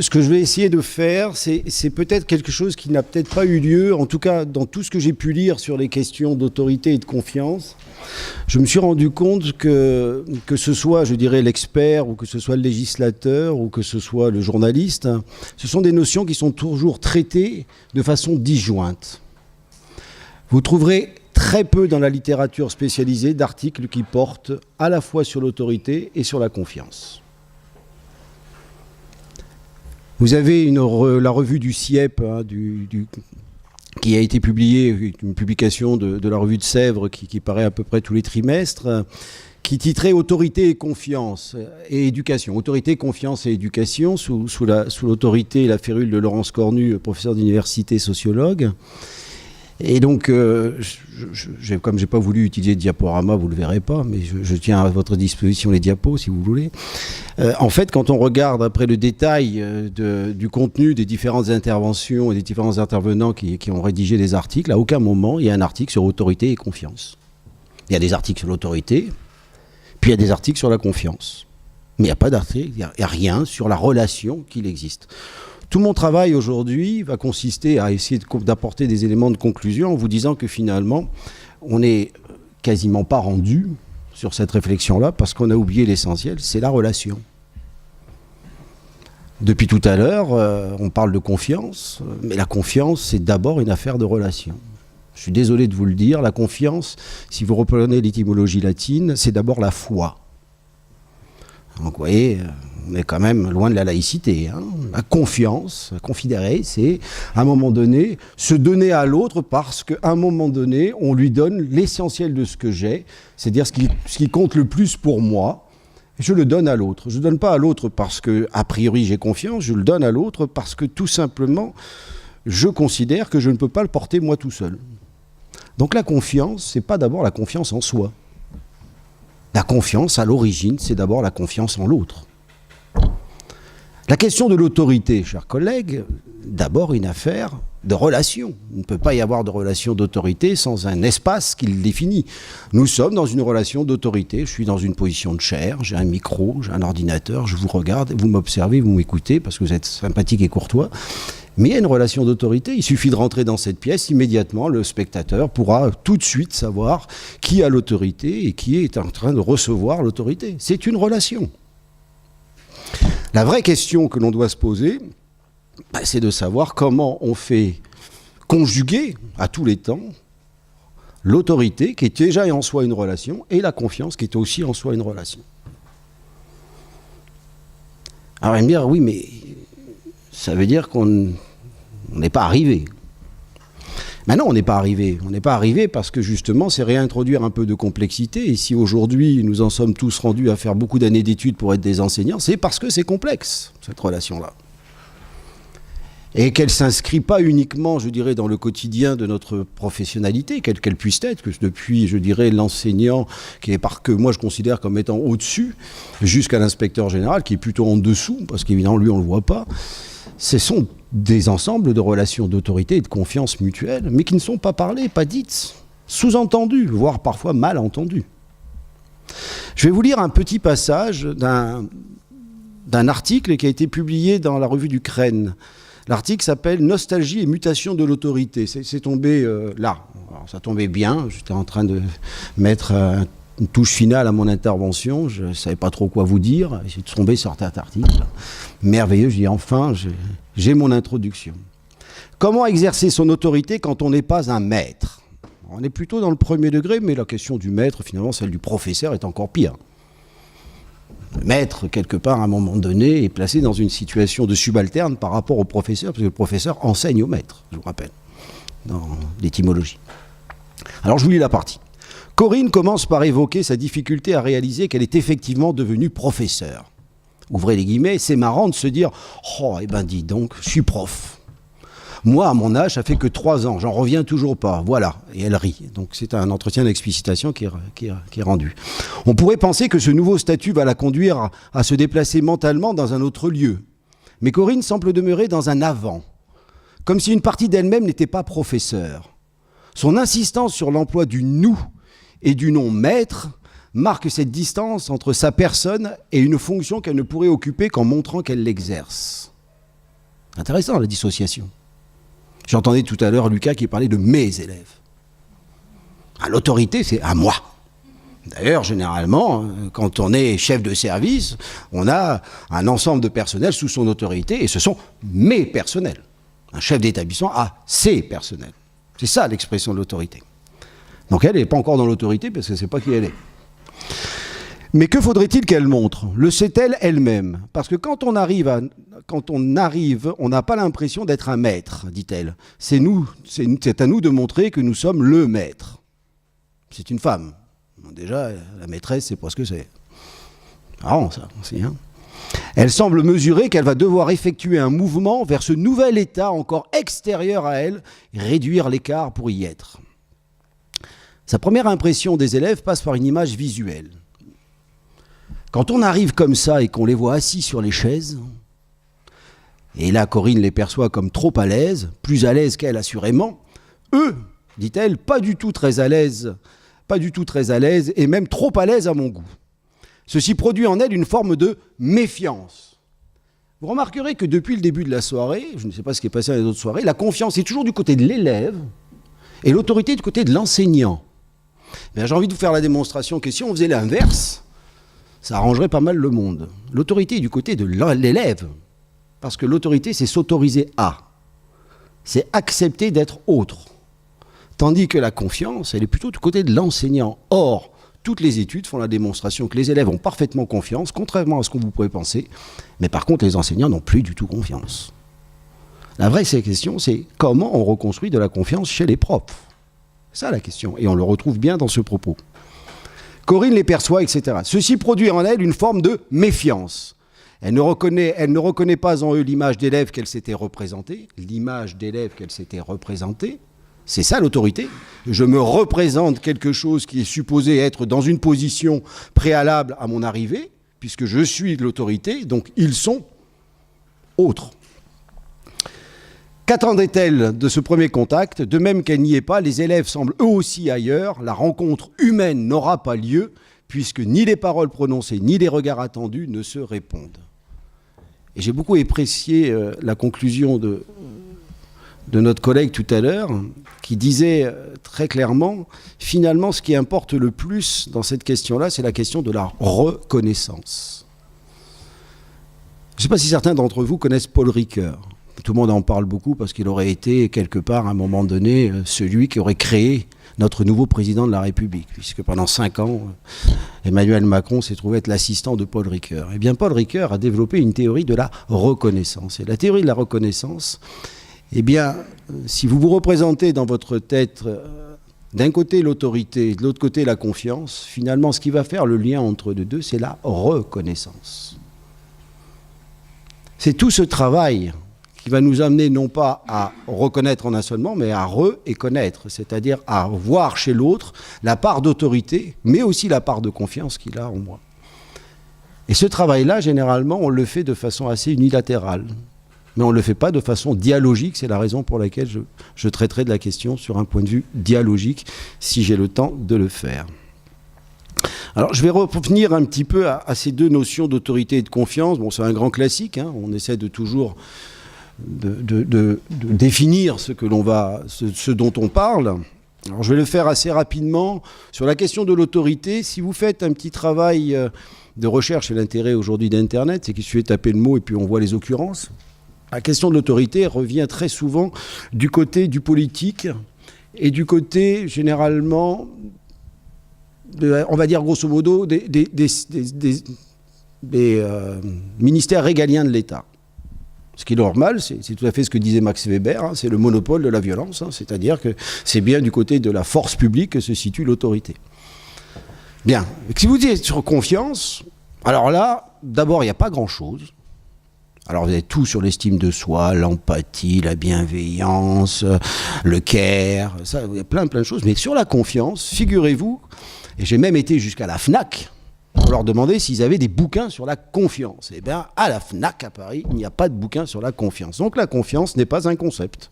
Ce que je vais essayer de faire, c'est peut-être quelque chose qui n'a peut-être pas eu lieu, en tout cas dans tout ce que j'ai pu lire sur les questions d'autorité et de confiance. Je me suis rendu compte que ce soit, je dirais, l'expert, ou que ce soit le législateur, ou que ce soit le journaliste, ce sont des notions qui sont toujours traitées de façon disjointe. Vous trouverez très peu dans la littérature spécialisée d'articles qui portent à la fois sur l'autorité et sur la confiance. Vous avez la revue du CIEP, qui a été publiée, une publication de la revue de Sèvres qui paraît à peu près tous les trimestres, qui titrait « Autorité et confiance et éducation ». Autorité, confiance et éducation, sous l'autorité et la férule de Laurence Cornu, professeur d'université, sociologue. Et donc, comme je n'ai pas voulu utiliser de diaporama, vous ne le verrez pas, mais je tiens à votre disposition les diapos, si vous voulez. En fait, quand on regarde après le détail du contenu des différentes interventions et des différents intervenants qui ont rédigé des articles, à aucun moment, il y a un article sur autorité et confiance. Il y a des articles sur l'autorité, puis il y a des articles sur la confiance. Mais il n'y a pas d'article, il n'y a rien sur la relation qu'il existe. Tout mon travail aujourd'hui va consister à essayer d'apporter des éléments de conclusion en vous disant que finalement, on n'est quasiment pas rendu sur cette réflexion-là parce qu'on a oublié l'essentiel, c'est la relation. Depuis tout à l'heure, on parle de confiance, mais la confiance, c'est d'abord une affaire de relation. Je suis désolé de vous le dire, la confiance, si vous reprenez l'étymologie latine, c'est d'abord la foi. Donc vous voyez, on est quand même loin de la laïcité. La confiance, confidérer, c'est à un moment donné se donner à l'autre parce qu'à un moment donné, on lui donne l'essentiel de ce que j'ai, c'est-à-dire ce qui compte le plus pour moi, et je le donne à l'autre. Je ne le donne pas à l'autre parce qu'a priori j'ai confiance, je le donne à l'autre parce que tout simplement, je considère que je ne peux pas le porter moi tout seul. Donc la confiance, ce n'est pas d'abord la confiance en soi. La confiance, à l'origine, c'est d'abord la confiance en l'autre. La question de l'autorité, chers collègues, d'abord une affaire de relation. Il ne peut pas y avoir de relation d'autorité sans un espace qui le définit. Nous sommes dans une relation d'autorité. Je suis dans une position de chair, j'ai un micro, j'ai un ordinateur, je vous regarde, vous m'observez, vous m'écoutez parce que vous êtes sympathique et courtois. Mais il y a une relation d'autorité, il suffit de rentrer dans cette pièce, immédiatement le spectateur pourra tout de suite savoir qui a l'autorité et qui est en train de recevoir l'autorité. C'est une relation. La vraie question que l'on doit se poser, c'est de savoir comment on fait conjuguer à tous les temps l'autorité qui est déjà en soi une relation et la confiance qui est aussi en soi une relation. Alors, il me dire, oui, mais ça veut dire qu'on n'est pas arrivé. Mais non, on n'est pas arrivé. On n'est pas arrivé parce que justement, c'est réintroduire un peu de complexité. Et si aujourd'hui, nous en sommes tous rendus à faire beaucoup d'années d'études pour être des enseignants, c'est parce que c'est complexe, cette relation-là. Et qu'elle ne s'inscrit pas uniquement, je dirais, dans le quotidien de notre professionnalité, quelle qu'elle puisse être, que depuis, je dirais, l'enseignant, que moi je considère comme étant au-dessus, jusqu'à l'inspecteur général, qui est plutôt en dessous, parce qu'évidemment, lui, on ne le voit pas. Ce sont des ensembles de relations d'autorité et de confiance mutuelle, mais qui ne sont pas parlées, pas dites, sous-entendues, voire parfois mal entendues. Je vais vous lire un petit passage d'un article qui a été publié dans la revue du CREN. L'article s'appelle « Nostalgie et mutation de l'autorité ». C'est tombé là. Alors, ça tombait bien. J'étais en train de mettre une touche finale à mon intervention. Je ne savais pas trop quoi vous dire. J'ai tombé sur cet article. Merveilleux. Je dis enfin, j'ai mon introduction. Comment exercer son autorité quand on n'est pas un maître ? On est plutôt dans le premier degré, mais la question du maître, finalement, celle du professeur est encore pire. Le maître, quelque part, à un moment donné, est placé dans une situation de subalterne par rapport au professeur, parce que le professeur enseigne au maître, je vous rappelle, dans l'étymologie. Alors, je vous lis la partie. Corinne commence par évoquer sa difficulté à réaliser qu'elle est effectivement devenue professeure. Ouvrez les guillemets, c'est marrant de se dire « Oh, eh ben dis donc, je suis prof ». Moi, à mon âge, ça fait que 3 ans, j'en reviens toujours pas, voilà. Et elle rit. Donc c'est un entretien d'explicitation qui est rendu. On pourrait penser que ce nouveau statut va la conduire à se déplacer mentalement dans un autre lieu. Mais Corinne semble demeurer dans un avant, comme si une partie d'elle-même n'était pas professeure. Son insistance sur l'emploi du « nous » et du nom « maître » marque cette distance entre sa personne et une fonction qu'elle ne pourrait occuper qu'en montrant qu'elle l'exerce. Intéressant, la dissociation. J'entendais tout à l'heure Lucas qui parlait de mes élèves. L'autorité, c'est à moi. D'ailleurs, généralement, quand on est chef de service, on a un ensemble de personnels sous son autorité, et ce sont mes personnels. Un chef d'établissement a ses personnels. C'est ça l'expression de l'autorité. Donc elle n'est pas encore dans l'autorité, parce qu'elle ne sait pas qui elle est. Mais que faudrait-il qu'elle montre? Le sait-elle elle-même? Parce que quand on arrive, on n'a pas l'impression d'être un maître, dit-elle. C'est à nous de montrer que nous sommes le maître. C'est une femme. Déjà, la maîtresse, c'est pas ce que c'est. Marrant, ça aussi. Hein. Elle semble mesurer qu'elle va devoir effectuer un mouvement vers ce nouvel état encore extérieur à elle, réduire l'écart pour y être. Sa première impression des élèves passe par une image visuelle. Quand on arrive comme ça et qu'on les voit assis sur les chaises, et là Corinne les perçoit comme trop à l'aise, plus à l'aise qu'elle assurément, eux, dit-elle, pas du tout très à l'aise, et même trop à l'aise à mon goût. Ceci produit en elle une forme de méfiance. Vous remarquerez que depuis le début de la soirée, je ne sais pas ce qui est passé dans les autres soirées, la confiance est toujours du côté de l'élève et l'autorité du côté de l'enseignant. J'ai envie de vous faire la démonstration que si on faisait l'inverse, ça arrangerait pas mal le monde. L'autorité est du côté de l'élève, parce que l'autorité, c'est s'autoriser à. C'est accepter d'être autre. Tandis que la confiance, elle est plutôt du côté de l'enseignant. Or, toutes les études font la démonstration que les élèves ont parfaitement confiance, contrairement à ce que vous pouvez penser. Mais par contre, les enseignants n'ont plus du tout confiance. La vraie question, c'est comment on reconstruit de la confiance chez les profs. C'est ça la question. Et on le retrouve bien dans ce propos. Corinne les perçoit, etc. Ceci produit en elle une forme de méfiance. Elle ne reconnaît pas en eux l'image d'élève qu'elle s'était représentée. L'image d'élève qu'elle s'était représentée. C'est ça l'autorité. Je me représente quelque chose qui est supposé être dans une position préalable à mon arrivée, puisque je suis l'autorité, donc ils sont autres. Qu'attendait-elle de ce premier contact? De même qu'elle n'y est pas, les élèves semblent eux aussi ailleurs. La rencontre humaine n'aura pas lieu, puisque ni les paroles prononcées, ni les regards attendus ne se répondent. Et j'ai beaucoup apprécié la conclusion de notre collègue tout à l'heure, qui disait très clairement, finalement, ce qui importe le plus dans cette question-là, c'est la question de la reconnaissance. Je ne sais pas si certains d'entre vous connaissent Paul Ricoeur. Tout le monde en parle beaucoup parce qu'il aurait été, quelque part, à un moment donné, celui qui aurait créé notre nouveau président de la République, puisque pendant 5 ans, Emmanuel Macron s'est trouvé être l'assistant de Paul Ricoeur. Eh bien, Paul Ricoeur a développé une théorie de la reconnaissance. Et la théorie de la reconnaissance, eh bien, si vous vous représentez dans votre tête d'un côté l'autorité et de l'autre côté la confiance, finalement, ce qui va faire le lien entre les deux, c'est la reconnaissance. C'est tout ce travail qui va nous amener non pas à reconnaître en un seul moment, mais à et connaître, c'est-à-dire à voir chez l'autre la part d'autorité, mais aussi la part de confiance qu'il a en moi. Et ce travail-là, généralement, on le fait de façon assez unilatérale. Mais on ne le fait pas de façon dialogique, c'est la raison pour laquelle je traiterai de la question sur un point de vue dialogique, si j'ai le temps de le faire. Alors je vais revenir un petit peu à ces deux notions d'autorité et de confiance. Bon, c'est un grand classique, hein, on essaie de toujours de définir ce dont on parle. Alors je vais le faire assez rapidement. Sur la question de l'autorité, si vous faites un petit travail de recherche, et l'intérêt aujourd'hui d'Internet, c'est qu'il suffit de taper le mot et puis on voit les occurrences. La question de l'autorité revient très souvent du côté du politique et du côté, généralement, on va dire grosso modo, des ministères régaliens de l'État. Ce qui est normal, c'est tout à fait ce que disait Max Weber, hein, c'est le monopole de la violence, hein, c'est-à-dire que c'est bien du côté de la force publique que se situe l'autorité. Bien, si vous dites sur confiance, alors là, d'abord, il n'y a pas grand-chose. Alors vous avez tout sur l'estime de soi, l'empathie, la bienveillance, le care, ça, il y a plein de choses. Mais sur la confiance, figurez-vous, et j'ai même été jusqu'à la FNAC pour leur demander s'ils avaient des bouquins sur la confiance. Eh bien, à la FNAC à Paris, il n'y a pas de bouquin sur la confiance. Donc la confiance n'est pas un concept.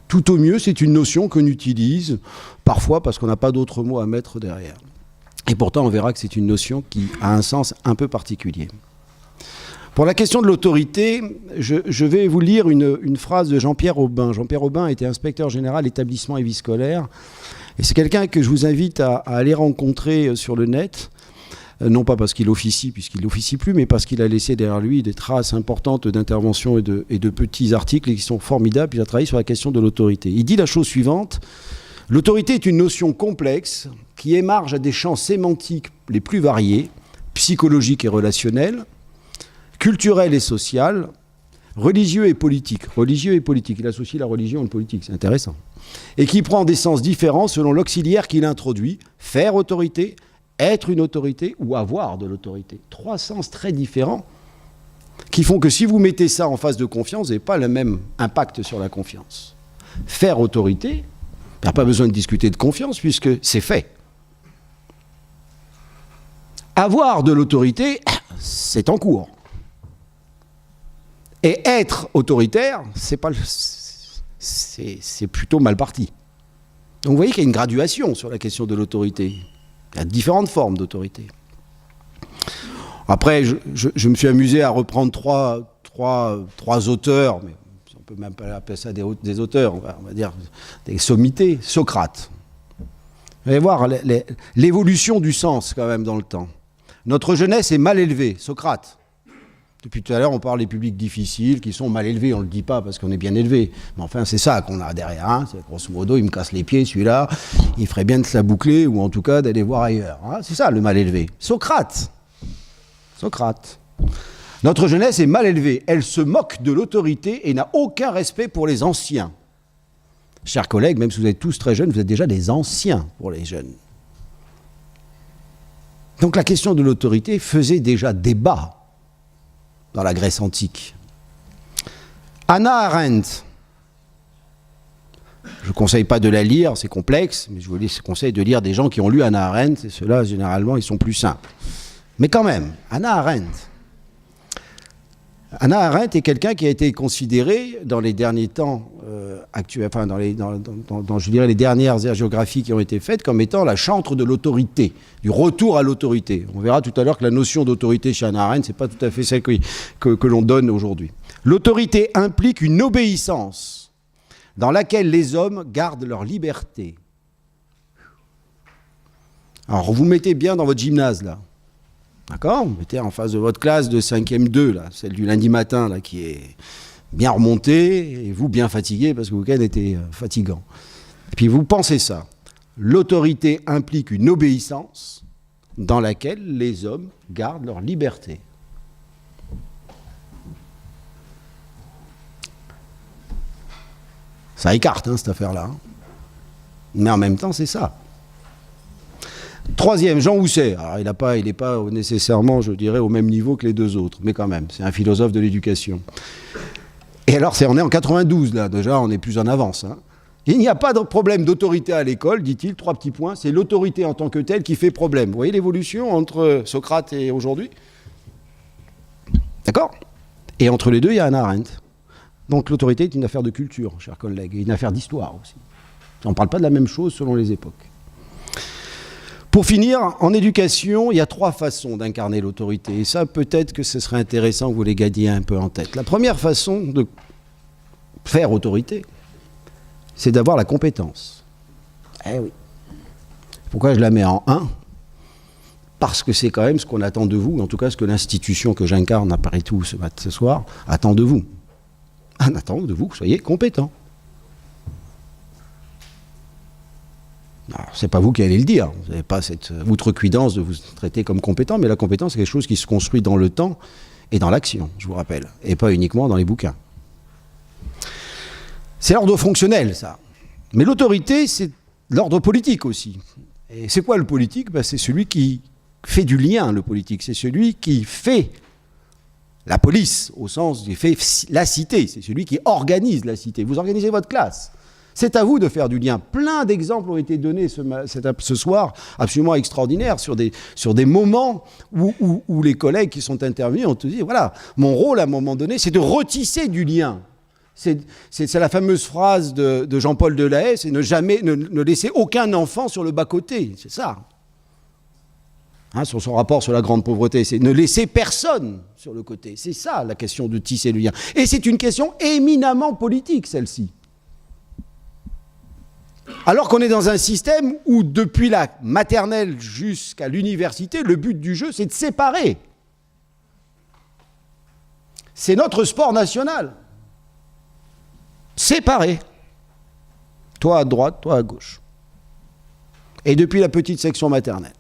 Tout au mieux, c'est une notion qu'on utilise parfois parce qu'on n'a pas d'autres mots à mettre derrière. Et pourtant, on verra que c'est une notion qui a un sens un peu particulier. Pour la question de l'autorité, je vais vous lire une phrase de Jean-Pierre Aubin. Jean-Pierre Aubin était inspecteur général établissement et vie scolaire. Et c'est quelqu'un que je vous invite à aller rencontrer sur le net. Non pas parce qu'il officie, puisqu'il n'officie plus, mais parce qu'il a laissé derrière lui des traces importantes d'interventions et de petits articles qui sont formidables. Il a travaillé sur la question de l'autorité. Il dit la chose suivante: l'autorité est une notion complexe qui émarge à des champs sémantiques les plus variés, psychologiques et relationnels, culturel et social, religieux et politique. Religieux et politique. Il associe la religion et le politique, c'est intéressant. Et qui prend des sens différents selon l'auxiliaire qu'il introduit: faire autorité, être une autorité ou avoir de l'autorité. 3 sens très différents qui font que si vous mettez ça en face de confiance, vous n'avez pas le même impact sur la confiance. Faire autorité, il n'y a pas besoin de discuter de confiance puisque c'est fait. Avoir de l'autorité, c'est en cours. Et être autoritaire, c'est plutôt mal parti. Donc vous voyez qu'il y a une graduation sur la question de l'autorité. Il y a différentes formes d'autorité. Après, je me suis amusé à reprendre trois auteurs, mais on ne peut même pas appeler ça des auteurs, on va dire des sommités. Socrate. Vous allez voir l'évolution du sens quand même dans le temps. Notre jeunesse est mal élevée. Socrate. Depuis tout à l'heure, on parle des publics difficiles qui sont mal élevés. On ne le dit pas parce qu'on est bien élevé. Mais enfin, c'est ça qu'on a derrière. Hein. C'est, grosso modo, il me casse les pieds, celui-là. Il ferait bien de se la boucler ou en tout cas d'aller voir ailleurs. Hein. C'est ça, le mal élevé. Socrate. Notre jeunesse est mal élevée. Elle se moque de l'autorité et n'a aucun respect pour les anciens. Chers collègues, même si vous êtes tous très jeunes, vous êtes déjà des anciens pour les jeunes. Donc la question de l'autorité faisait déjà débat dans la Grèce antique. Hannah Arendt, je ne conseille pas de la lire, c'est complexe, mais je vous conseille de lire des gens qui ont lu Hannah Arendt, et ceux-là, généralement, ils sont plus simples. Mais quand même, Hannah Arendt est quelqu'un qui a été considéré dans les derniers temps actuels, enfin je dirais les dernières géographies qui ont été faites comme étant la chantre de l'autorité, du retour à l'autorité. On verra tout à l'heure que la notion d'autorité chez Hannah Arendt, c'est pas tout à fait celle que l'on donne aujourd'hui. L'autorité implique une obéissance dans laquelle les hommes gardent leur liberté. Alors vous mettez bien dans votre gymnase là. D'accord ? Vous mettez en face de votre classe de 5e 2, là, celle du lundi matin, là, qui est bien remontée, et vous bien fatigué, parce que le week-end était fatigant. Et puis vous pensez ça. L'autorité implique une obéissance dans laquelle les hommes gardent leur liberté. Ça écarte, hein, cette affaire-là. Hein. Mais en même temps, c'est ça. Troisième, Jean Housset. Alors, il n'est pas nécessairement, je dirais, au même niveau que les deux autres, mais quand même, c'est un philosophe de l'éducation. Et alors, on est en 92, là, déjà, on est plus en avance. Hein. Il n'y a pas de problème d'autorité à l'école, dit-il, 3 petits points, c'est l'autorité en tant que telle qui fait problème. Vous voyez l'évolution entre Socrate et aujourd'hui ? D'accord ? Et entre les deux, il y a Hannah Arendt. Donc l'autorité est une affaire de culture, chers collègues, et une affaire d'histoire aussi. On ne parle pas de la même chose selon les époques. Pour finir, en éducation, il y a 3 façons d'incarner l'autorité. Et ça, peut-être que ce serait intéressant que vous les gardiez un peu en tête. La première façon de faire autorité, c'est d'avoir la compétence. Eh oui. Pourquoi je la mets en 1 ? Parce que c'est quand même ce qu'on attend de vous, en tout cas ce que l'institution que j'incarne, après tout, ce soir, attend de vous. On attend de vous que vous soyez compétent. Alors, c'est pas vous qui allez le dire, vous n'avez pas cette outrecuidance de vous traiter comme compétent, mais la compétence, c'est quelque chose qui se construit dans le temps et dans l'action, je vous rappelle, et pas uniquement dans les bouquins. C'est l'ordre fonctionnel, ça. Mais l'autorité, c'est l'ordre politique aussi. Et c'est quoi le politique ? C'est celui qui fait du lien, le politique. C'est celui qui fait la police, au sens qui fait la cité. C'est celui qui organise la cité. Vous organisez votre classe. C'est à vous de faire du lien. Plein d'exemples ont été donnés ce soir, absolument extraordinaires, sur des moments où les collègues qui sont intervenus ont dit, voilà, mon rôle à un moment donné, c'est de retisser du lien. C'est la fameuse phrase de Jean-Paul Delahaye, c'est ne laisser aucun enfant sur le bas-côté. C'est ça. sur son rapport sur la grande pauvreté, c'est ne laisser personne sur le côté. C'est ça la question de tisser le lien. Et c'est une question éminemment politique, celle-ci. Alors qu'on est dans un système où, depuis la maternelle jusqu'à l'université, le but du jeu, c'est de séparer. C'est notre sport national. Séparer. Toi à droite, toi à gauche. Et depuis la petite section maternelle.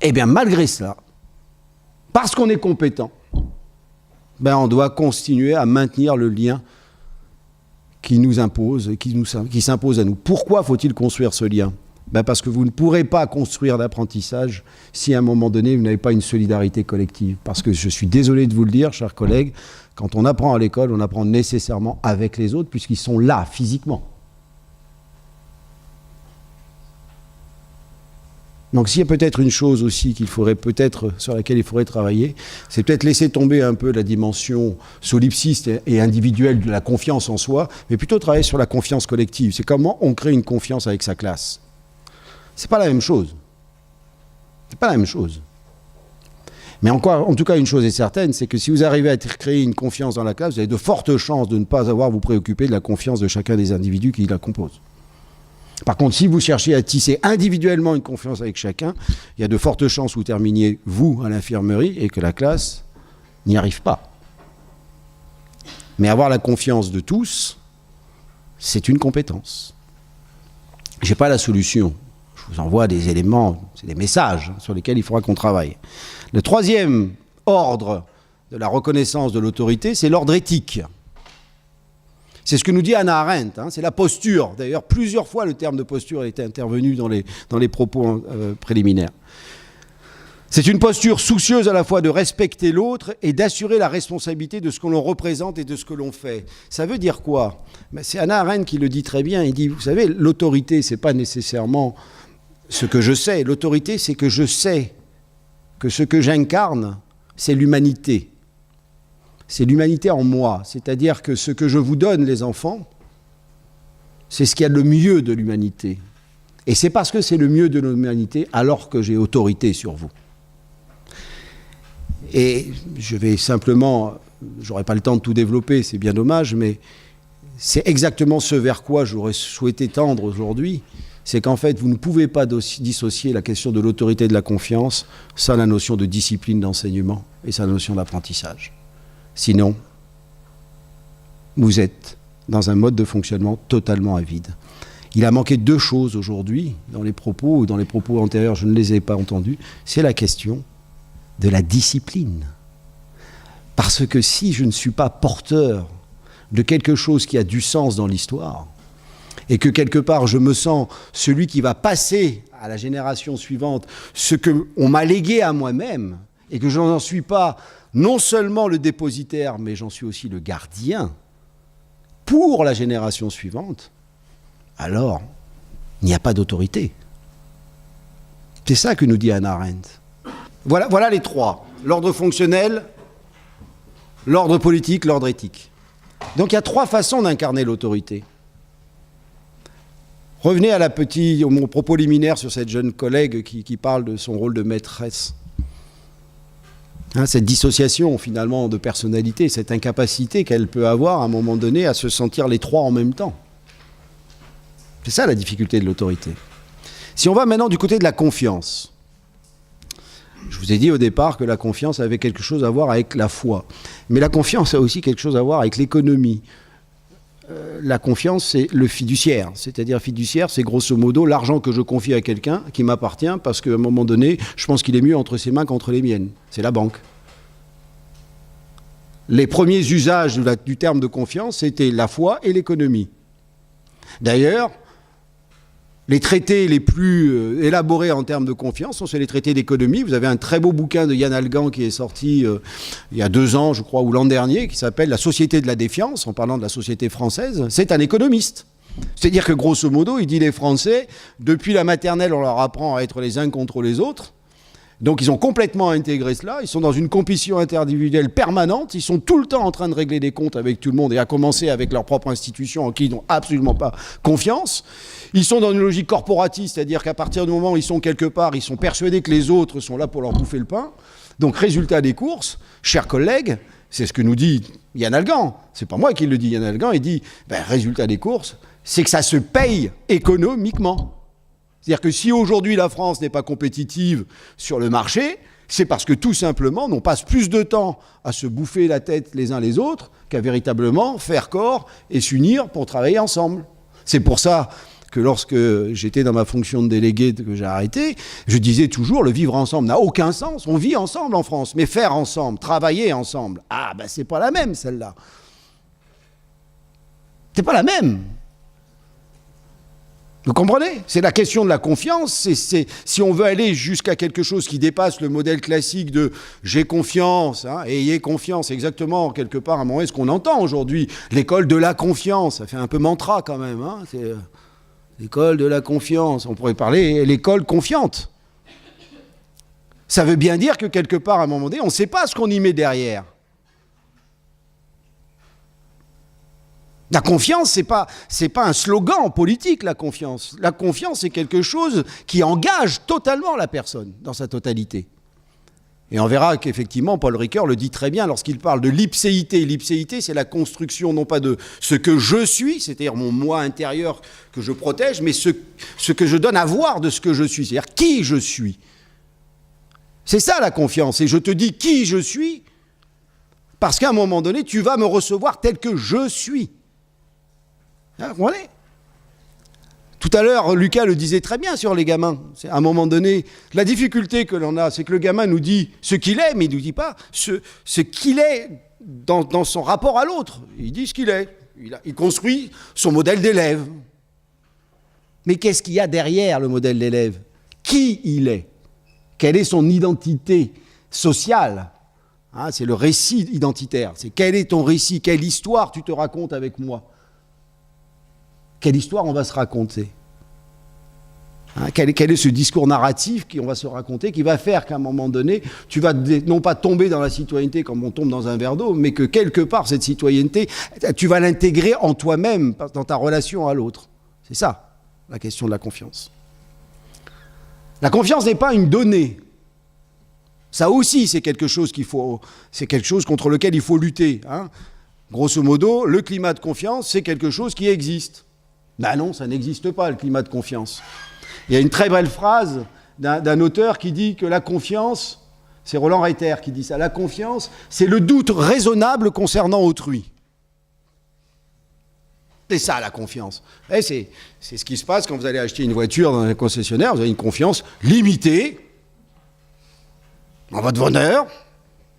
Eh bien, malgré cela, parce qu'on est compétent, on doit continuer à maintenir le lien qui nous impose et qui s'impose à nous. Pourquoi faut-il construire ce lien ? Parce que vous ne pourrez pas construire d'apprentissage si à un moment donné vous n'avez pas une solidarité collective. Parce que je suis désolé de vous le dire, chers collègues, quand on apprend à l'école, on apprend nécessairement avec les autres puisqu'ils sont là, physiquement. Donc s'il y a peut-être une chose aussi sur laquelle il faudrait travailler, c'est peut-être laisser tomber un peu la dimension solipsiste et individuelle de la confiance en soi, mais plutôt travailler sur la confiance collective. C'est comment on crée une confiance avec sa classe. C'est pas la même chose. C'est pas la même chose. Mais en tout cas, une chose est certaine, c'est que si vous arrivez à créer une confiance dans la classe, vous avez de fortes chances de ne pas avoir à vous préoccuper de la confiance de chacun des individus qui la composent. Par contre, si vous cherchez à tisser individuellement une confiance avec chacun, il y a de fortes chances que vous terminiez, vous, à l'infirmerie, et que la classe n'y arrive pas. Mais avoir la confiance de tous, c'est une compétence. Je n'ai pas la solution. Je vous envoie des éléments, c'est des messages sur lesquels il faudra qu'on travaille. Le troisième ordre de la reconnaissance de l'autorité, c'est l'ordre éthique. C'est ce que nous dit Hannah Arendt, c'est la posture. D'ailleurs, plusieurs fois, le terme de posture a été intervenu dans les propos préliminaires. C'est une posture soucieuse à la fois de respecter l'autre et d'assurer la responsabilité de ce que l'on représente et de ce que l'on fait. Ça veut dire quoi ? C'est Hannah Arendt qui le dit très bien. Il dit, vous savez, l'autorité, c'est pas nécessairement ce que je sais. L'autorité, c'est que je sais que ce que j'incarne, c'est l'humanité. C'est l'humanité en moi. C'est-à-dire que ce que je vous donne, les enfants, c'est ce qu'il y a de mieux de l'humanité. Et c'est parce que c'est le mieux de l'humanité alors que j'ai autorité sur vous. Et je vais simplement, j'aurai pas le temps de tout développer, c'est bien dommage, mais c'est exactement ce vers quoi j'aurais souhaité tendre aujourd'hui. C'est qu'en fait, vous ne pouvez pas dissocier la question de l'autorité et de la confiance sans la notion de discipline d'enseignement et sans la notion d'apprentissage. Sinon, vous êtes dans un mode de fonctionnement totalement avide. Il a manqué deux choses aujourd'hui dans les propos antérieurs, je ne les ai pas entendus. C'est la question de la discipline. Parce que si je ne suis pas porteur de quelque chose qui a du sens dans l'histoire, et que quelque part je me sens celui qui va passer à la génération suivante ce qu'on m'a légué à moi-même, et que je n'en suis pas non seulement le dépositaire, mais j'en suis aussi le gardien pour la génération suivante, alors il n'y a pas d'autorité. C'est ça que nous dit Hannah Arendt. Voilà les trois. L'ordre fonctionnel, l'ordre politique, l'ordre éthique. Donc il y a trois façons d'incarner l'autorité. Revenez à mon propos liminaire sur cette jeune collègue qui parle de son rôle de maîtresse. Cette dissociation finalement de personnalité, cette incapacité qu'elle peut avoir à un moment donné à se sentir les trois en même temps. C'est ça la difficulté de l'autorité. Si on va maintenant du côté de la confiance, je vous ai dit au départ que la confiance avait quelque chose à voir avec la foi. Mais la confiance a aussi quelque chose à voir avec l'économie. La confiance, c'est le fiduciaire. C'est-à-dire fiduciaire, c'est grosso modo l'argent que je confie à quelqu'un qui m'appartient parce qu'à un moment donné, je pense qu'il est mieux entre ses mains qu'entre les miennes. C'est la banque. Les premiers usages du terme de confiance, c'était la foi et l'économie. D'ailleurs, les traités les plus élaborés en termes de confiance sont les traités d'économie. Vous avez un très beau bouquin de Yann Algan qui est sorti il y a 2 ans, je crois, ou l'an dernier, qui s'appelle « La société de la défiance », en parlant de la société française. C'est un économiste. C'est-à-dire que, grosso modo, il dit les Français, depuis la maternelle, on leur apprend à être les uns contre les autres. Donc ils ont complètement intégré cela, ils sont dans une compétition interindividuelle permanente, ils sont tout le temps en train de régler des comptes avec tout le monde, et à commencer avec leur propre institution en qui ils n'ont absolument pas confiance. Ils sont dans une logique corporatiste, c'est-à-dire qu'à partir du moment où ils sont quelque part, ils sont persuadés que les autres sont là pour leur bouffer le pain. Donc résultat des courses, chers collègues, c'est ce que nous dit Yann Algan, c'est pas moi qui le dis, Yann Algan, il dit, résultat des courses, c'est que ça se paye économiquement. C'est-à-dire que si aujourd'hui la France n'est pas compétitive sur le marché, c'est parce que tout simplement, on passe plus de temps à se bouffer la tête les uns les autres qu'à véritablement faire corps et s'unir pour travailler ensemble. C'est pour ça que lorsque j'étais dans ma fonction de délégué que j'ai arrêté, je disais toujours le vivre ensemble n'a aucun sens. On vit ensemble en France, mais faire ensemble, travailler ensemble, c'est pas la même celle-là. C'est pas la même. Vous comprenez? C'est la question de la confiance. Si on veut aller jusqu'à quelque chose qui dépasse le modèle classique de « j'ai confiance ayez confiance », exactement, quelque part, à un moment, ce qu'on entend aujourd'hui, l'école de la confiance, ça fait un peu mantra quand même. C'est l'école de la confiance. On pourrait parler l'école confiante. Ça veut bien dire que quelque part, à un moment donné, on ne sait pas ce qu'on y met derrière. La confiance, c'est pas un slogan politique, la confiance. La confiance, c'est quelque chose qui engage totalement la personne, dans sa totalité. Et on verra qu'effectivement, Paul Ricoeur le dit très bien lorsqu'il parle de l'ipséité. L'ipséité, c'est la construction non pas de ce que je suis, c'est-à-dire mon moi intérieur que je protège, mais ce que je donne à voir de ce que je suis, c'est-à-dire qui je suis. C'est ça la confiance. Et je te dis qui je suis, parce qu'à un moment donné, tu vas me recevoir tel que je suis. Vous comprenez ? Tout à l'heure, Lucas le disait très bien sur les gamins. À un moment donné, la difficulté que l'on a, c'est que le gamin nous dit ce qu'il est, mais il ne nous dit pas ce qu'il est dans son rapport à l'autre. Il dit ce qu'il est. Il construit son modèle d'élève. Mais qu'est-ce qu'il y a derrière le modèle d'élève ? Qui il est ? Quelle est son identité sociale ? C'est le récit identitaire. C'est quel est ton récit ? Quelle histoire tu te racontes avec moi ? Quelle histoire on va se raconter ? Quel est ce discours narratif qu'on va se raconter, qui va faire qu'à un moment donné, tu vas non pas tomber dans la citoyenneté comme on tombe dans un verre d'eau, mais que quelque part, cette citoyenneté, tu vas l'intégrer en toi-même, dans ta relation à l'autre. C'est ça, la question de la confiance. La confiance n'est pas une donnée. Ça aussi, c'est quelque chose contre lequel il faut lutter. Grosso modo, le climat de confiance, c'est quelque chose qui existe. Non, ça n'existe pas, le climat de confiance. Il y a une très belle phrase d'un auteur qui dit que la confiance, c'est Roland Reiter qui dit ça, la confiance, c'est le doute raisonnable concernant autrui. C'est ça, la confiance. Et c'est ce qui se passe quand vous allez acheter une voiture dans un concessionnaire, vous avez une confiance limitée en votre bonheur.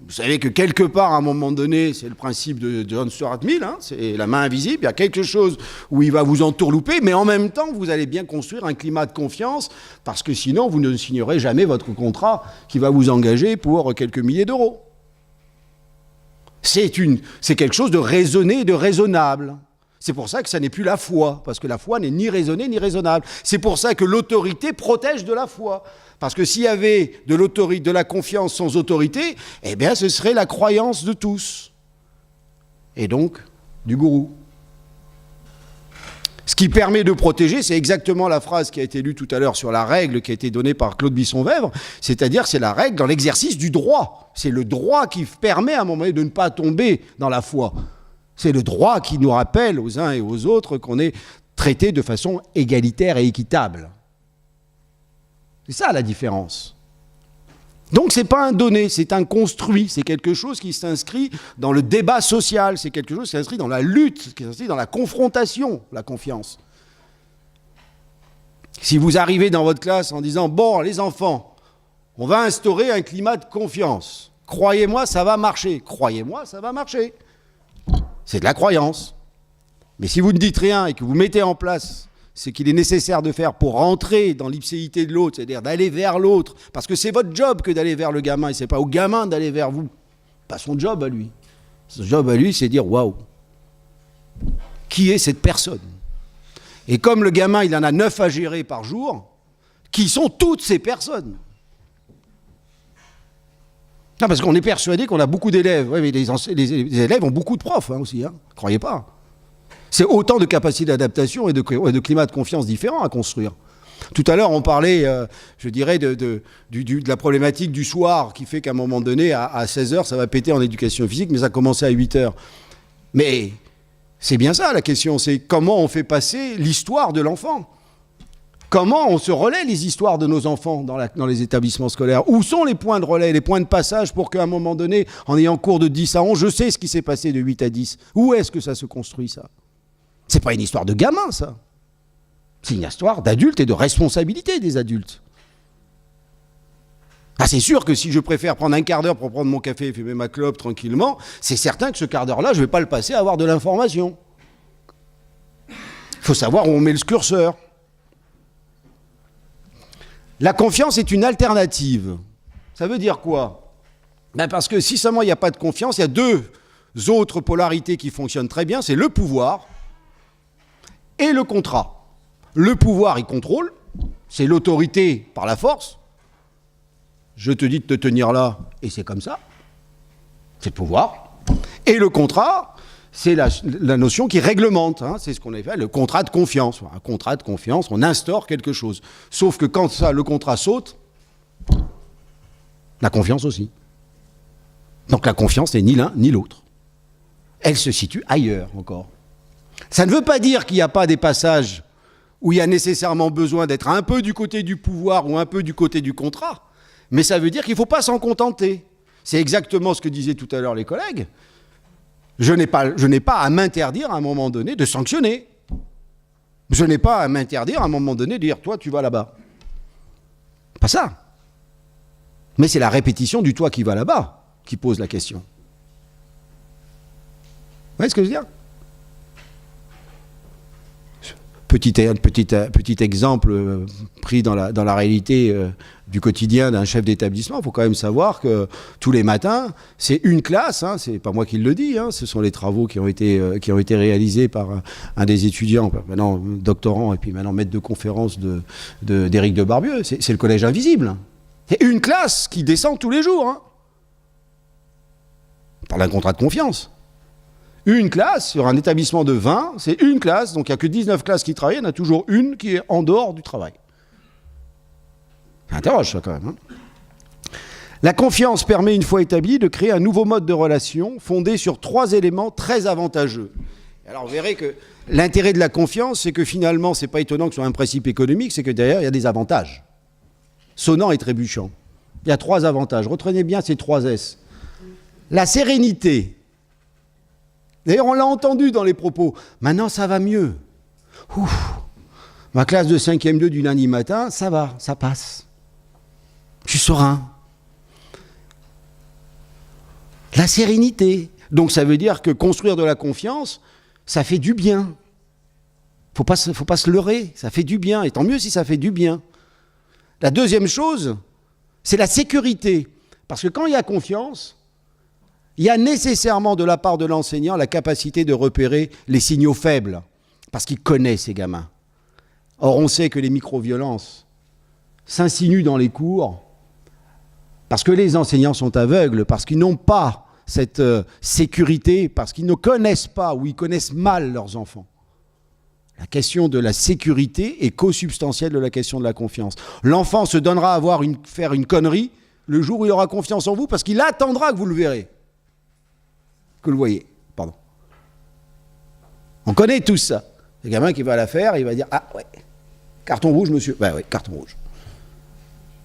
Vous savez que quelque part, à un moment donné, c'est le principe de John Stuart Mill, c'est la main invisible, il y a quelque chose où il va vous entourlouper, mais en même temps, vous allez bien construire un climat de confiance, parce que sinon, vous ne signerez jamais votre contrat qui va vous engager pour quelques milliers d'euros. C'est quelque chose de raisonné et de raisonnable. C'est pour ça que ça n'est plus la foi, parce que la foi n'est ni raisonnée ni raisonnable. C'est pour ça que l'autorité protège de la foi. Parce que s'il y avait de la confiance sans autorité, eh bien ce serait la croyance de tous. Et donc, du gourou. Ce qui permet de protéger, c'est exactement la phrase qui a été lue tout à l'heure sur la règle qui a été donnée par Claude Bisson-Vèvre, c'est-à-dire c'est la règle dans l'exercice du droit. C'est le droit qui permet à un moment donné de ne pas tomber dans la foi. C'est le droit qui nous rappelle aux uns et aux autres qu'on est traité de façon égalitaire et équitable. C'est ça la différence. Donc ce n'est pas un donné, c'est un construit, c'est quelque chose qui s'inscrit dans le débat social, c'est quelque chose qui s'inscrit dans la lutte, qui s'inscrit dans la confrontation, la confiance. Si vous arrivez dans votre classe en disant « Bon, les enfants, on va instaurer un climat de confiance. Croyez-moi, ça va marcher. » Croyez-moi, ça va marcher. C'est de la croyance. Mais si vous ne dites rien et que vous mettez en place ce qu'il est nécessaire de faire pour rentrer dans l'ipséité de l'autre, c'est-à-dire d'aller vers l'autre, parce que c'est votre job que d'aller vers le gamin, et c'est pas au gamin d'aller vers vous. Pas son job à lui. Son job à lui, c'est de dire « Waouh, qui est cette personne ?» Et comme le gamin, il en a 9 à gérer par jour, qui sont toutes ces personnes ? Non, parce qu'on est persuadé qu'on a beaucoup d'élèves. Oui, mais les élèves ont beaucoup de profs aussi, hein. Croyez pas. C'est autant de capacités d'adaptation et de climat de confiance différents à construire. Tout à l'heure, on parlait, je dirais, de la problématique du soir qui fait qu'à un moment donné, à 16h, ça va péter en éducation physique, mais ça a commencé à 8h. Mais c'est bien ça la question, c'est comment on fait passer l'histoire de l'enfant. Comment on se relaie les histoires de nos enfants dans les établissements scolaires? Où sont les points de relais, les points de passage pour qu'à un moment donné, en ayant cours de 10 à 11, je sais ce qui s'est passé de 8 à 10. Où est-ce que ça se construit, ça? C'est pas une histoire de gamin, ça. C'est une histoire d'adultes et de responsabilité des adultes. Ah, c'est sûr que si je préfère prendre un quart d'heure pour prendre mon café et fumer ma clope tranquillement, c'est certain que ce quart d'heure-là, je ne vais pas le passer à avoir de l'information. Il faut savoir où on met le curseur. La confiance est une alternative. Ça veut dire quoi? Parce que si seulement il n'y a pas de confiance, il y a deux autres polarités qui fonctionnent très bien, c'est le pouvoir et le contrat. Le pouvoir, il contrôle, c'est l'autorité par la force. Je te dis de te tenir là, et c'est comme ça. C'est le pouvoir. Et le contrat, c'est la notion qui réglemente, hein. C'est ce qu'on appelle le contrat de confiance. Un contrat de confiance, on instaure quelque chose. Sauf que quand le contrat saute, la confiance aussi. Donc la confiance n'est ni l'un ni l'autre. Elle se situe ailleurs encore. Ça ne veut pas dire qu'il n'y a pas des passages où il y a nécessairement besoin d'être un peu du côté du pouvoir ou un peu du côté du contrat, mais ça veut dire qu'il ne faut pas s'en contenter. C'est exactement ce que disaient tout à l'heure les collègues. Je n'ai pas à m'interdire à un moment donné de sanctionner. Je n'ai pas à m'interdire à un moment donné de dire « toi, tu vas là-bas ». Pas ça. Mais c'est la répétition du « toi qui va là-bas » qui pose la question. Vous voyez ce que je veux dire ? Petit exemple pris dans la réalité du quotidien d'un chef d'établissement. Il faut quand même savoir que tous les matins, c'est une classe, hein, c'est pas moi qui le dis, hein, ce sont les travaux qui ont été réalisés par un des étudiants, maintenant doctorant et puis maintenant maître de conférence d'Éric de Barbieux. C'est le collège invisible. C'est une classe qui descend tous les jours. Hein. On parle d'un contrat de confiance. Une classe, sur un établissement de 20, c'est une classe, donc il n'y a que 19 classes qui travaillent, il y en a toujours une qui est en dehors du travail. Ça interroge ça quand même. Hein. La confiance permet, une fois établie, de créer un nouveau mode de relation fondé sur 3 éléments très avantageux. Alors vous verrez que l'intérêt de la confiance, c'est que finalement, c'est pas étonnant que ce soit un principe économique, c'est que derrière, il y a des avantages. Sonnant et trébuchant. Il y a 3 avantages. Retenez bien ces 3 S. La sérénité. D'ailleurs, on l'a entendu dans les propos. Maintenant, ça va mieux. Ouf. Ma classe de 5e 2 du lundi matin, ça va, ça passe. Je suis serein. La sérénité. Donc, ça veut dire que construire de la confiance, ça fait du bien. Faut pas se leurrer, ça fait du bien. Et tant mieux si ça fait du bien. La deuxième chose, c'est la sécurité. Parce que quand il y a confiance, il y a nécessairement de la part de l'enseignant la capacité de repérer les signaux faibles, parce qu'il connaît ces gamins. Or, on sait que les micro-violences s'insinuent dans les cours parce que les enseignants sont aveugles, parce qu'ils n'ont pas cette sécurité, parce qu'ils ne connaissent pas ou ils connaissent mal leurs enfants. La question de la sécurité est co-substantielle de la question de la confiance. L'enfant se donnera à faire une connerie le jour où il aura confiance en vous, parce qu'il attendra que vous le verrez. Que le voyez, pardon. On connaît tout ça. Le gamin qui va la faire, il va dire « Ah ouais, carton rouge, monsieur. » Ben oui, carton rouge.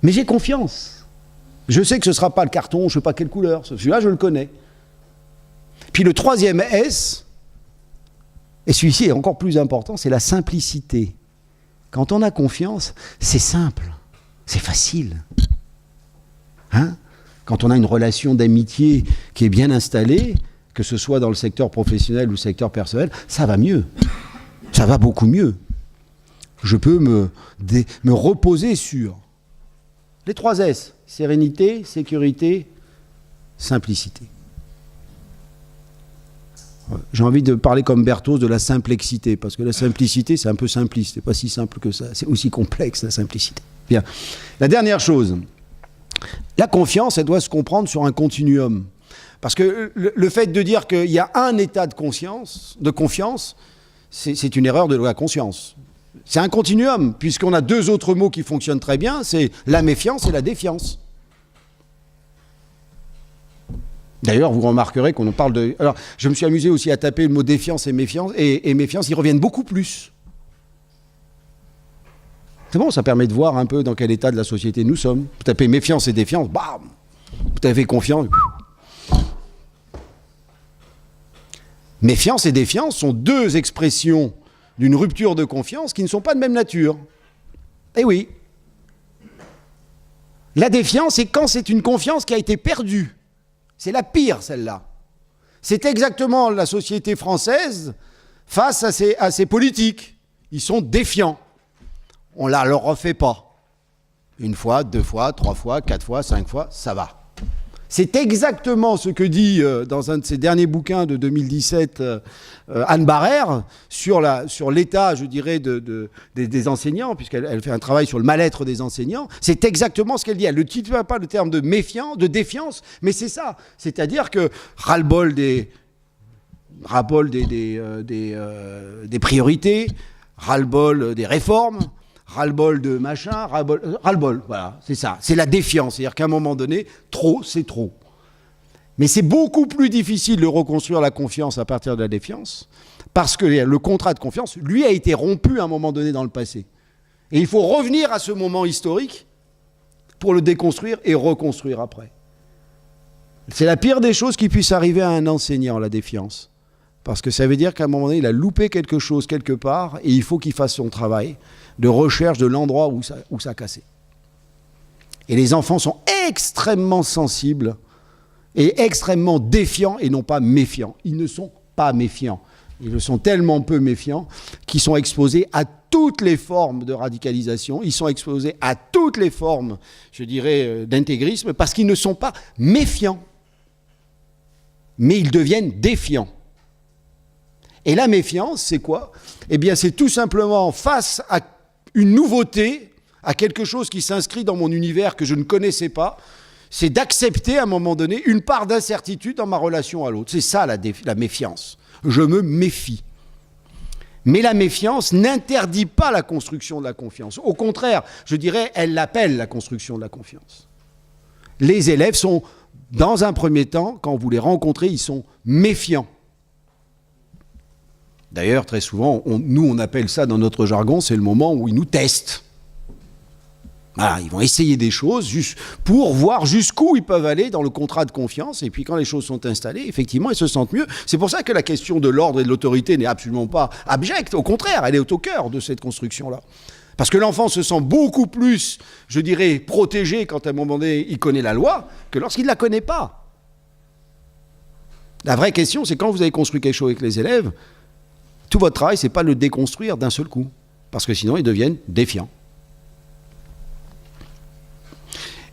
Mais j'ai confiance. Je sais que ce ne sera pas le carton, je ne sais pas quelle couleur. Celui-là, je le connais. Puis le 3e S, et celui-ci est encore plus important, c'est la simplicité. Quand on a confiance, c'est simple, c'est facile. Hein ? Quand on a une relation d'amitié qui est bien installée, que ce soit dans le secteur professionnel ou le secteur personnel, ça va mieux. Ça va beaucoup mieux. Je peux me reposer sur les 3 S. Sérénité, sécurité, simplicité. J'ai envie de parler comme Berthoz de la simplexité, parce que la simplicité, c'est un peu simpliste. C'est pas si simple que ça. C'est aussi complexe, la simplicité. Bien. La dernière chose, La confiance, elle doit se comprendre sur un continuum. Parce que le fait de dire qu'il y a un état de confiance, c'est une erreur de la conscience. C'est un continuum, puisqu'on a deux autres mots qui fonctionnent très bien, c'est la méfiance et la défiance. D'ailleurs, vous remarquerez qu'on en parle de... Alors, je me suis amusé aussi à taper le mot défiance et méfiance, ils reviennent beaucoup plus. C'est bon, ça permet de voir un peu dans quel état de la société nous sommes. Vous tapez méfiance et défiance, bam, vous avez confiance. Méfiance et défiance sont deux expressions d'une rupture de confiance qui ne sont pas de même nature. Eh oui. La défiance, c'est quand c'est une confiance qui a été perdue. C'est la pire, celle-là. C'est exactement la société française face à ces politiques. Ils sont défiants. On ne la leur refait pas. Une fois, deux fois, trois fois, quatre fois, cinq fois, ça va. C'est exactement ce que dit dans un de ses derniers bouquins de 2017 Anne Barrère sur l'état, je dirais, des enseignants, puisqu'elle fait un travail sur le mal-être des enseignants. C'est exactement ce qu'elle dit. Elle ne titre pas le terme de méfiance, de défiance, mais c'est ça. C'est-à-dire que ras-le-bol des priorités, ras-le-bol des réformes, ras-le-bol de machin, ras-le-bol, voilà, c'est ça. C'est la défiance, c'est-à-dire qu'à un moment donné, trop, c'est trop. Mais c'est beaucoup plus difficile de reconstruire la confiance à partir de la défiance, parce que le contrat de confiance, lui, a été rompu à un moment donné dans le passé. Et il faut revenir à ce moment historique pour le déconstruire et reconstruire après. C'est la pire des choses qui puisse arriver à un enseignant, la défiance. Parce que ça veut dire qu'à un moment donné, il a loupé quelque chose quelque part, et il faut qu'il fasse son travail de recherche de l'endroit où ça a cassé. Et les enfants sont extrêmement sensibles et extrêmement défiants et non pas méfiants. Ils ne sont pas méfiants. Ils sont tellement peu méfiants qu'ils sont exposés à toutes les formes de radicalisation, ils sont exposés à toutes les formes, je dirais, d'intégrisme, parce qu'ils ne sont pas méfiants. Mais ils deviennent défiants. Et la méfiance, c'est quoi ? Eh bien, c'est tout simplement face à une nouveauté, à quelque chose qui s'inscrit dans mon univers que je ne connaissais pas, c'est d'accepter à un moment donné une part d'incertitude dans ma relation à l'autre. C'est ça la méfiance. Je me méfie. Mais la méfiance n'interdit pas la construction de la confiance. Au contraire, je dirais, elle l'appelle la construction de la confiance. Les élèves sont, dans un premier temps, quand vous les rencontrez, ils sont méfiants. D'ailleurs, très souvent, on appelle ça dans notre jargon, c'est le moment où ils nous testent. Voilà, ils vont essayer des choses juste pour voir jusqu'où ils peuvent aller dans le contrat de confiance. Et puis quand les choses sont installées, effectivement, ils se sentent mieux. C'est pour ça que la question de l'ordre et de l'autorité n'est absolument pas abjecte. Au contraire, elle est au cœur de cette construction-là. Parce que l'enfant se sent beaucoup plus, je dirais, protégé quand à un moment donné, il connaît la loi, que lorsqu'il ne la connaît pas. La vraie question, c'est quand vous avez construit quelque chose avec les élèves, tout votre travail, ce n'est pas le déconstruire d'un seul coup. Parce que sinon, ils deviennent défiants.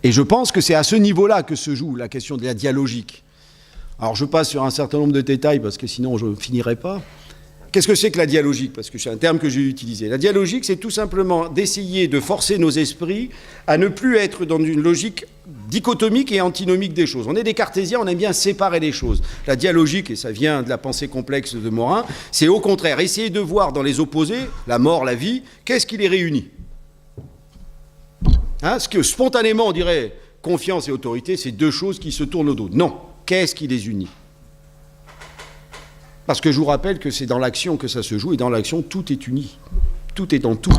Et je pense que c'est à ce niveau-là que se joue la question de la dialogique. Alors je passe sur un certain nombre de détails, parce que sinon je ne finirai pas. Qu'est-ce que c'est que la dialogique ? Parce que c'est un terme que j'ai utilisé. La dialogique, c'est tout simplement d'essayer de forcer nos esprits à ne plus être dans une logique dichotomique et antinomique des choses. On est des cartésiens, on aime bien séparer les choses. La dialogique, et ça vient de la pensée complexe de Morin, c'est au contraire essayer de voir dans les opposés, la mort, la vie, qu'est-ce qui les réunit ? Ce que spontanément on dirait confiance et autorité, c'est deux choses qui se tournent au dos. Non, qu'est-ce qui les unit ? Parce que je vous rappelle que c'est dans l'action que ça se joue, et dans l'action, tout est uni. Tout est dans tout.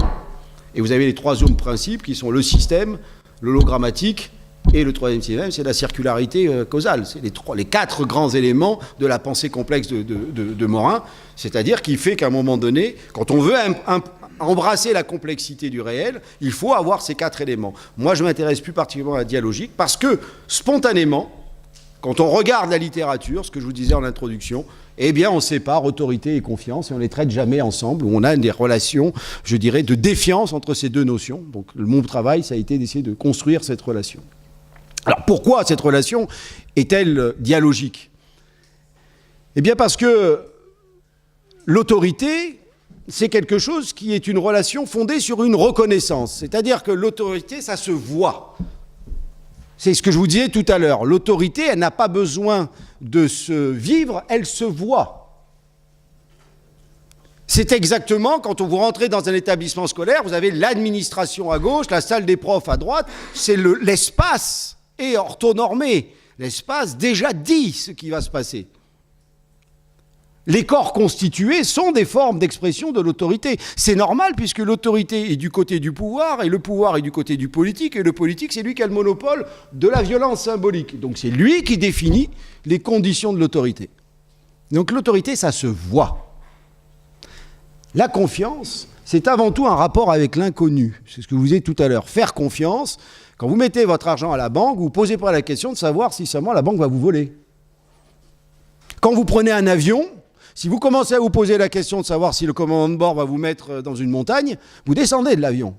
Et vous avez les trois zones principes qui sont le système, l'hologrammatique, et le troisième système, c'est la circularité causale. C'est les quatre grands éléments de la pensée complexe de Morin, c'est-à-dire qui fait qu'à un moment donné, quand on veut embrasser la complexité du réel, il faut avoir ces quatre éléments. Moi, je m'intéresse plus particulièrement à la dialogique, parce que, spontanément, quand on regarde la littérature, ce que je vous disais en introduction, eh bien, on sépare autorité et confiance, et on ne les traite jamais ensemble, où on a des relations, je dirais, de défiance entre ces deux notions. Donc, mon travail, ça a été d'essayer de construire cette relation. Alors, pourquoi cette relation est-elle dialogique ? Eh bien, parce que l'autorité, c'est quelque chose qui est une relation fondée sur une reconnaissance. C'est-à-dire que l'autorité, ça se voit. C'est ce que je vous disais tout à l'heure. L'autorité, elle n'a pas besoin de se vivre, elle se voit. C'est exactement quand vous rentrez dans un établissement scolaire, vous avez l'administration à gauche, la salle des profs à droite, c'est l'espace est orthonormé. L'espace déjà dit ce qui va se passer. Les corps constitués sont des formes d'expression de l'autorité. C'est normal puisque l'autorité est du côté du pouvoir et le pouvoir est du côté du politique et le politique c'est lui qui a le monopole de la violence symbolique. Donc c'est lui qui définit les conditions de l'autorité. Donc l'autorité ça se voit. La confiance, c'est avant tout un rapport avec l'inconnu. C'est ce que je vous ai dit tout à l'heure. Faire confiance, quand vous mettez votre argent à la banque, vous ne posez pas la question de savoir si seulement la banque va vous voler. Quand vous prenez un avion, si vous commencez à vous poser la question de savoir si le commandant de bord va vous mettre dans une montagne, vous descendez de l'avion.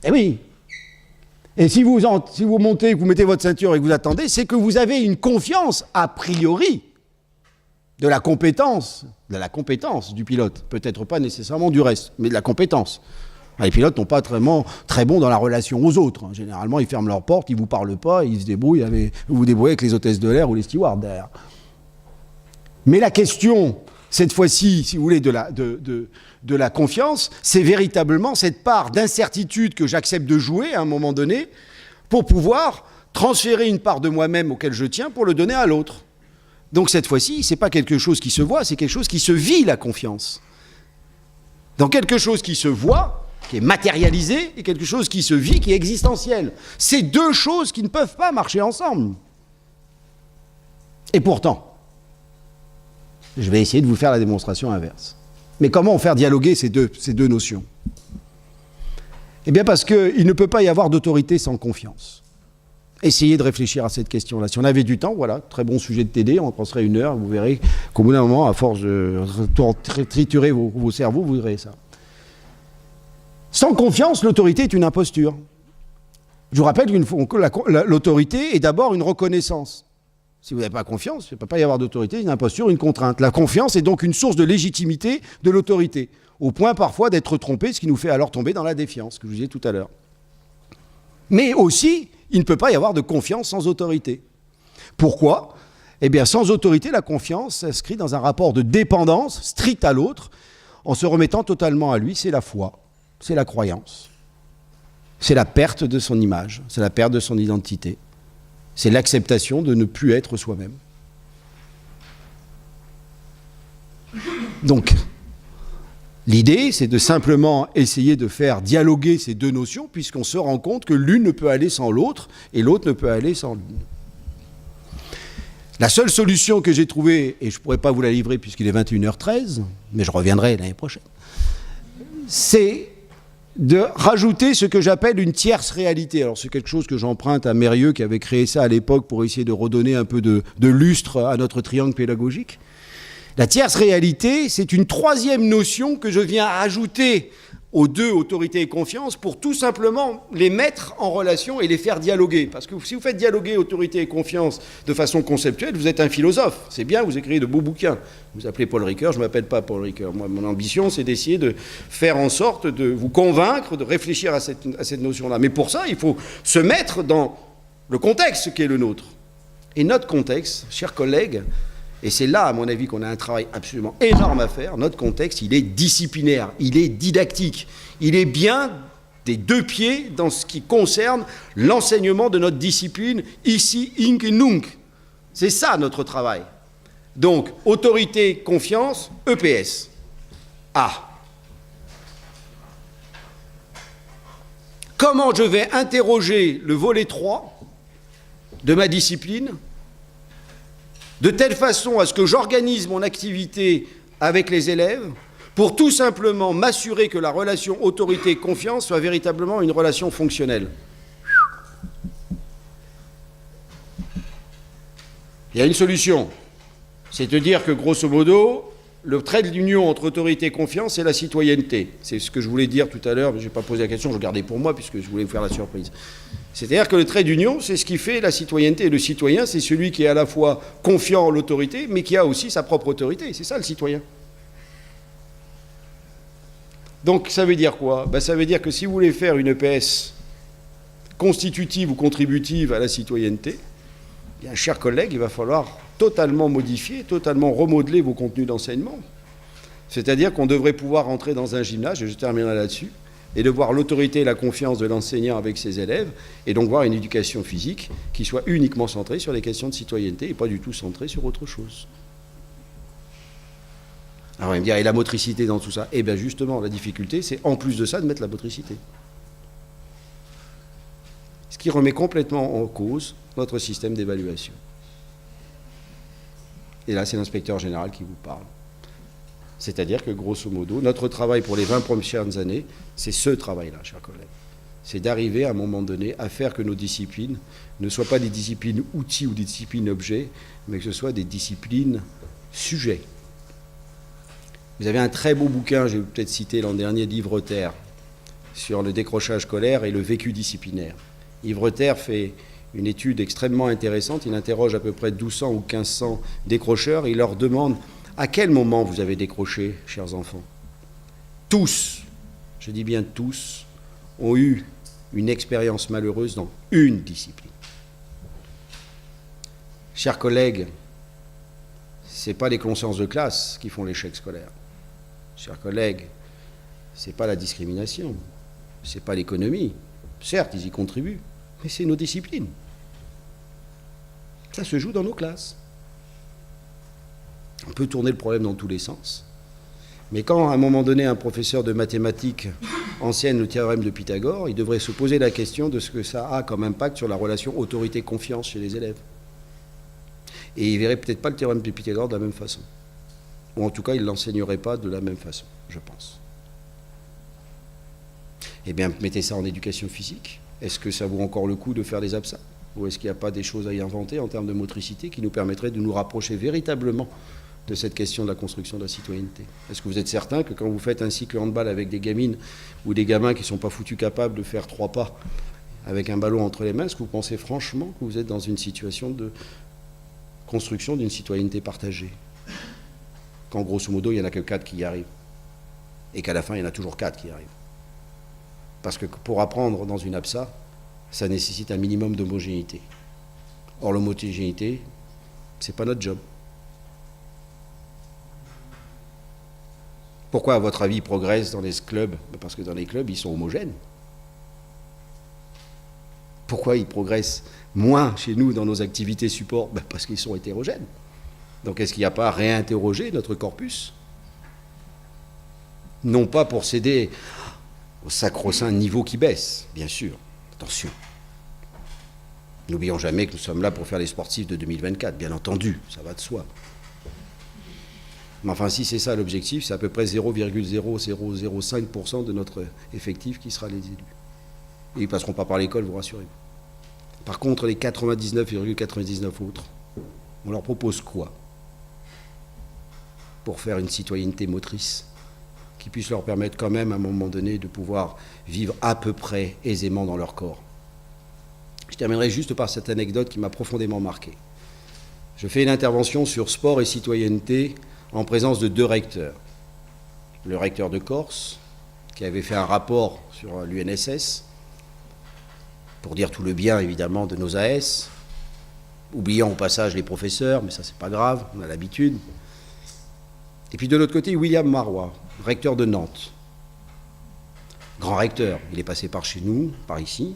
Eh oui. Et si vous montez, que vous mettez votre ceinture et que vous attendez, c'est que vous avez une confiance a priori de la compétence du pilote. Peut-être pas nécessairement du reste, mais de la compétence. Les pilotes n'ont pas très bons dans la relation aux autres. Généralement, ils ferment leurs portes, ils ne vous parlent pas, ils se débrouillent vous vous débrouillez avec les hôtesses de l'air ou les stewards derrière. Mais la question, cette fois-ci, si vous voulez, de la confiance, c'est véritablement cette part d'incertitude que j'accepte de jouer à un moment donné pour pouvoir transférer une part de moi-même auquel je tiens pour le donner à l'autre. Donc cette fois-ci, ce n'est pas quelque chose qui se voit, c'est quelque chose qui se vit, la confiance. Dans quelque chose qui se voit, qui est matérialisé, et quelque chose qui se vit, qui est existentiel. C'est deux choses qui ne peuvent pas marcher ensemble. Et pourtant, je vais essayer de vous faire la démonstration inverse. Mais comment faire dialoguer ces deux notions ? Eh bien parce qu'il ne peut pas y avoir d'autorité sans confiance. Essayez de réfléchir à cette question-là. Si on avait du temps, voilà, très bon sujet de TD, on en passerait 1 heure, vous verrez qu'au bout d'un moment, à force de triturer vos cerveaux, vous verrez ça. Sans confiance, l'autorité est une imposture. Je vous rappelle que l'autorité est d'abord une reconnaissance. Si vous n'avez pas confiance, il ne peut pas y avoir d'autorité, une imposture, une contrainte. La confiance est donc une source de légitimité de l'autorité, au point parfois d'être trompé, ce qui nous fait alors tomber dans la défiance, que je vous disais tout à l'heure. Mais aussi, il ne peut pas y avoir de confiance sans autorité. Pourquoi ? Eh bien, sans autorité, la confiance s'inscrit dans un rapport de dépendance strict à l'autre, en se remettant totalement à lui. C'est la foi, c'est la croyance, c'est la perte de son image, c'est la perte de son identité, c'est l'acceptation de ne plus être soi-même. Donc, l'idée, c'est de simplement essayer de faire dialoguer ces deux notions, puisqu'on se rend compte que l'une ne peut aller sans l'autre, et l'autre ne peut aller sans l'une. La seule solution que j'ai trouvée, et je ne pourrais pas vous la livrer puisqu'il est 21h13, mais je reviendrai l'année prochaine, c'est de rajouter ce que j'appelle une tierce réalité. Alors c'est quelque chose que j'emprunte à Mérieux, qui avait créé ça à l'époque pour essayer de redonner un peu de lustre à notre triangle pédagogique. La tierce réalité, c'est une troisième notion que je viens ajouter aux deux, autorité et confiance, pour tout simplement les mettre en relation et les faire dialoguer. Parce que si vous faites dialoguer autorité et confiance de façon conceptuelle, vous êtes un philosophe. C'est bien, vous écrivez de beaux bouquins. Vous appelez Paul Ricoeur, je ne m'appelle pas Paul Ricoeur. Moi, mon ambition, c'est d'essayer de faire en sorte de vous convaincre, de réfléchir à cette notion-là. Mais pour ça, il faut se mettre dans le contexte qui est le nôtre. Et notre contexte, chers collègues, et c'est là, à mon avis, qu'on a un travail absolument énorme à faire. Notre contexte, il est disciplinaire, il est didactique. Il est bien des deux pieds dans ce qui concerne l'enseignement de notre discipline, ici, Inc et Nunc. C'est ça, notre travail. Donc, autorité, confiance, EPS. A. Comment je vais interroger le volet 3 de ma discipline de telle façon à ce que j'organise mon activité avec les élèves pour tout simplement m'assurer que la relation autorité-confiance soit véritablement une relation fonctionnelle. Il y a une solution, c'est de dire que grosso modo, le trait d'union entre autorité et confiance, c'est la citoyenneté. C'est ce que je voulais dire tout à l'heure, mais je n'ai pas posé la question, je gardais pour moi puisque je voulais vous faire la surprise. C'est-à-dire que le trait d'union, c'est ce qui fait la citoyenneté. Et le citoyen, c'est celui qui est à la fois confiant en l'autorité, mais qui a aussi sa propre autorité. C'est ça le citoyen. Donc ça veut dire quoi ? Ça veut dire que si vous voulez faire une EPS constitutive ou contributive à la citoyenneté, eh bien, chers collègues, il va falloir totalement modifier, totalement remodeler vos contenus d'enseignement. C'est-à-dire qu'on devrait pouvoir entrer dans un gymnase, et je terminerai là-dessus, et de voir l'autorité et la confiance de l'enseignant avec ses élèves, et donc voir une éducation physique qui soit uniquement centrée sur les questions de citoyenneté et pas du tout centrée sur autre chose. Alors on va me dire, et la motricité dans tout ça? Eh bien justement, la difficulté, c'est en plus de ça de mettre la motricité. Ce qui remet complètement en cause notre système d'évaluation. Et là, c'est l'inspecteur général qui vous parle. C'est-à-dire que, grosso modo, notre travail pour les 20 prochaines années, c'est ce travail-là, chers collègues. C'est d'arriver à un moment donné à faire que nos disciplines ne soient pas des disciplines outils ou des disciplines objets, mais que ce soit des disciplines sujets. Vous avez un très beau bouquin, j'ai peut-être cité l'an dernier, d'Yves Terre, sur le décrochage scolaire et le vécu disciplinaire. Yves Terre fait une étude extrêmement intéressante. Il interroge à peu près 1200 ou 1500 décrocheurs et il leur demande: à quel moment vous avez décroché, chers enfants? Tous, je dis bien tous, ont eu une expérience malheureuse dans une discipline. Chers collègues, ce n'est pas les consciences de classe qui font l'échec scolaire. Chers collègues, ce n'est pas la discrimination, ce n'est pas l'économie. Certes, ils y contribuent, mais c'est nos disciplines. Ça se joue dans nos classes. On peut tourner le problème dans tous les sens. Mais quand, à un moment donné, un professeur de mathématiques enseigne le théorème de Pythagore, il devrait se poser la question de ce que ça a comme impact sur la relation autorité-confiance chez les élèves. Et il ne verrait peut-être pas le théorème de Pythagore de la même façon. Ou en tout cas, il ne l'enseignerait pas de la même façon, je pense. Eh bien, mettez ça en éducation physique. Est-ce que ça vaut encore le coup de faire des absats? Ou est-ce qu'il n'y a pas des choses à y inventer en termes de motricité qui nous permettraient de nous rapprocher véritablement de cette question de la construction de la citoyenneté? Est-ce que vous êtes certain que quand vous faites un cycle handball avec des gamines ou des gamins qui ne sont pas foutus capables de faire 3 pas avec un ballon entre les mains, est-ce que vous pensez franchement que vous êtes dans une situation de construction d'une citoyenneté partagée? Quand grosso modo, il n'y en a que 4 qui y arrivent. Et qu'à la fin, il y en a toujours 4 qui y arrivent. Parce que pour apprendre dans une APSA, ça nécessite un minimum d'homogénéité. Or, l'homogénéité, c'est pas notre job. Pourquoi, à votre avis, ils progressent dans les clubs? Parce que dans les clubs, ils sont homogènes. Pourquoi ils progressent moins chez nous dans nos activités support? Parce qu'ils sont hétérogènes. Donc est-ce qu'il n'y a pas à réinterroger notre corpus? Non pas pour céder au sacro-saint niveau qui baisse, bien sûr. Attention. N'oublions jamais que nous sommes là pour faire les sportifs de 2024, bien entendu, ça va de soi. Mais enfin, si c'est ça l'objectif, c'est à peu près 0,0005% de notre effectif qui sera les élus. Et ils ne passeront pas par l'école, vous rassurez. Par contre, les 99,99 autres, on leur propose quoi pour faire une citoyenneté motrice qui puisse leur permettre quand même, à un moment donné, de pouvoir vivre à peu près aisément dans leur corps. Je terminerai juste par cette anecdote qui m'a profondément marqué. Je fais une intervention sur sport et citoyenneté en présence de 2 recteurs. Le recteur de Corse, qui avait fait un rapport sur l'UNSS, pour dire tout le bien, évidemment, de nos AS, oubliant au passage les professeurs, mais ça, c'est pas grave, on a l'habitude. Et puis de l'autre côté, William Marois, recteur de Nantes. Grand recteur, il est passé par chez nous, par ici,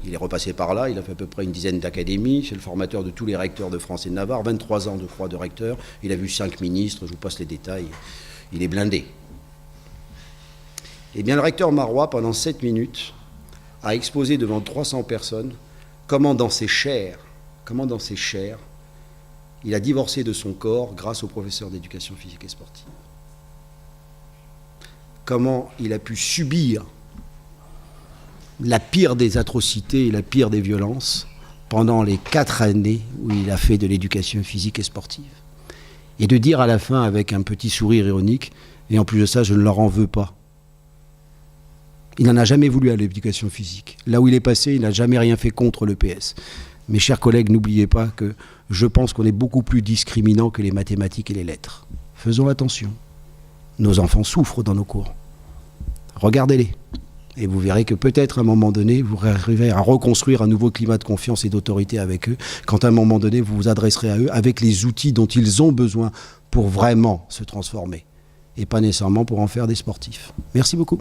il est repassé par là, il a fait à peu près une dizaine d'académies, c'est le formateur de tous les recteurs de France et de Navarre, 23 ans, je crois, de recteur, il a vu 5 ministres, je vous passe les détails, il est blindé. Eh bien, le recteur Marois, pendant 7 minutes, a exposé devant 300 personnes comment dans ses chairs, il a divorcé de son corps grâce au professeur d'éducation physique et sportive. Comment il a pu subir la pire des atrocités et la pire des violences pendant les 4 années où il a fait de l'éducation physique et sportive. Et de dire à la fin avec un petit sourire ironique, et en plus de ça, je ne leur en veux pas. Il n'en a jamais voulu à l'éducation physique. Là où il est passé, il n'a jamais rien fait contre le PS. Mes chers collègues, n'oubliez pas que je pense qu'on est beaucoup plus discriminants que les mathématiques et les lettres. Faisons attention. Nos enfants souffrent dans nos cours. Regardez-les. Et vous verrez que peut-être à un moment donné, vous arriverez à reconstruire un nouveau climat de confiance et d'autorité avec eux, quand à un moment donné, vous vous adresserez à eux avec les outils dont ils ont besoin pour vraiment se transformer, et pas nécessairement pour en faire des sportifs. Merci beaucoup.